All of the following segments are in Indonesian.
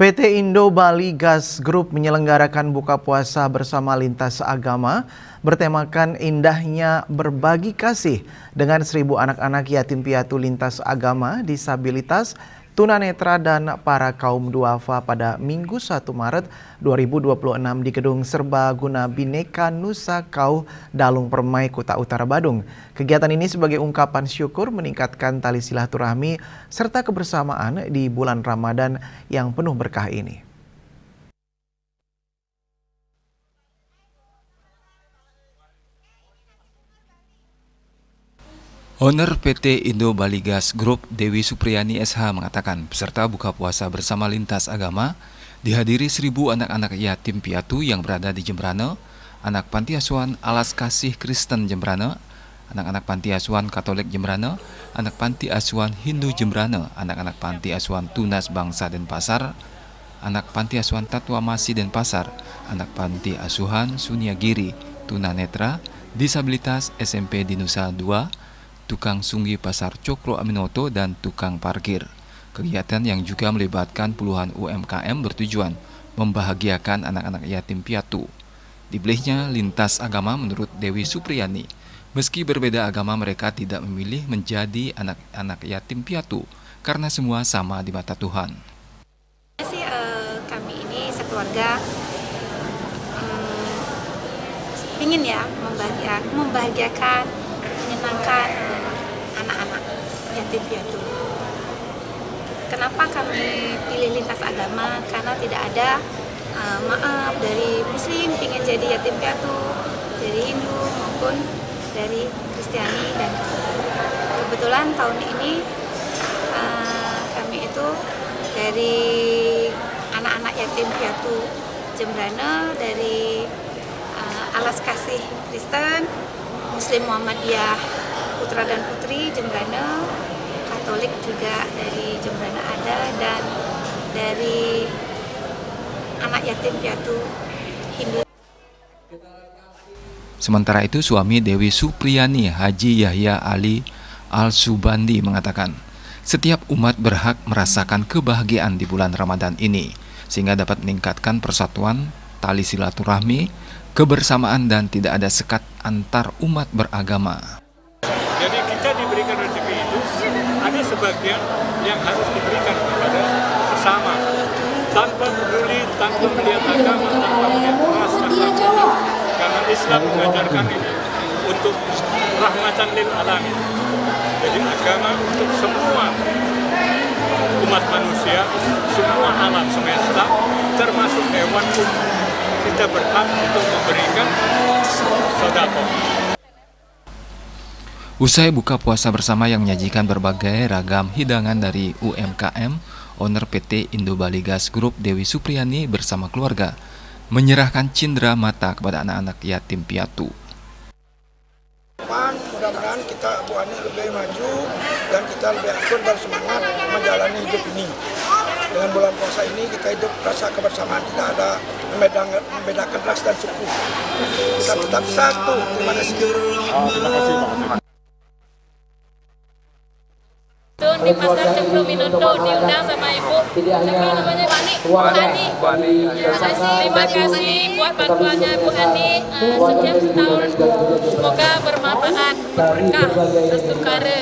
PT Indo Bali Gas Group menyelenggarakan buka puasa bersama lintas agama bertemakan indahnya berbagi kasih dengan 1.000 anak-anak yatim piatu lintas agama, disabilitas, tunanetra dan para kaum duafa pada Minggu 1 Maret 2026 di Gedung Serbaguna Bhinneka Nusa Kau, Dalung Permai, Kuta Utara, Badung. Kegiatan ini sebagai ungkapan syukur meningkatkan tali silaturahmi serta kebersamaan di bulan Ramadan yang penuh berkah ini. Owner PT Indo Bali Gas Group Dewi Supriyani SH mengatakan peserta buka puasa bersama lintas agama dihadiri 1.000 anak-anak yatim piatu yang berada di Jembrana, anak panti asuhan Alas Kasih Kristen Jembrana, anak-anak panti asuhan Katolik Jembrana, anak panti asuhan Hindu Jembrana, anak-anak panti asuhan Tunas Bangsa Denpasar, anak panti asuhan Tatwa Masih Denpasar, anak panti asuhan Suniagiri, tunanetra, disabilitas SMP di Nusa 2, tukang sunggi Pasar Cokro Aminoto, dan tukang parkir. Kegiatan yang juga melibatkan puluhan UMKM bertujuan membahagiakan anak-anak yatim piatu. Dipilihnya lintas agama menurut Dewi Supriyani. Meski berbeda agama, mereka tidak memilih menjadi anak-anak yatim piatu karena semua sama di mata Tuhan. Kami ini sekeluarga ingin membahagiakan, menyenangkan anak-anak yatim piatu. Kenapa kami pilih lintas agama? Karena tidak ada maaf dari Muslim ingin jadi yatim piatu, dari Hindu maupun dari Kristiani, dan kebetulan tahun ini kami itu dari anak-anak yatim piatu Jembrana, dari Alas Kasih Kristen, Muslim Muhammadiyah Putra dan Putri Jembrana, Katolik juga dari Jembrana ada, dan dari anak yatim piatu Hindu. Sementara itu, suami Dewi Supriyani, Haji Yahya Ali Al-Subandi, mengatakan setiap umat berhak merasakan kebahagiaan di bulan Ramadan ini sehingga dapat meningkatkan persatuan, tali silaturahmi, kebersamaan, dan tidak ada sekat antar umat beragama. Jadi kita diberikan rezeki itu, ada sebagian yang harus diberikan kepada sesama, tanpa peduli, tanpa melihat agama, tanpa melihat ras, tanpa peduli. Karena Islam mengajarkan ini untuk rahmatan lil alamin. Jadi agama untuk semua umat manusia, semua alam semesta, termasuk hewan pun kita berhak untuk memberikan sedekah. Usai buka puasa bersama yang menyajikan berbagai ragam hidangan dari UMKM, owner PT Indo Bali Gas Group Dewi Supriyani bersama keluarga menyerahkan cindera mata kepada anak-anak yatim piatu. Mudah-mudahan kita Bu Ani lebih maju dan kita lebih akur dan semangat menjalani hidup ini. Dengan bulan puasa ini kita hidup rasa kebersamaan, tidak ada membedakan ras dan suku. Kita tetap satu. Terima kasih. Terima kasih Pak. Di Pasar Cokro Aminoto diundang sama Ibu. Apa namanya, Bu Ani? Terima kasih buat bantuannya Bu Ani setiap setahun. Semoga bermanfaat, berkah, restu kare.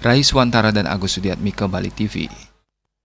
Rais Wantara dan Agus Sudiatmika, Bali TV.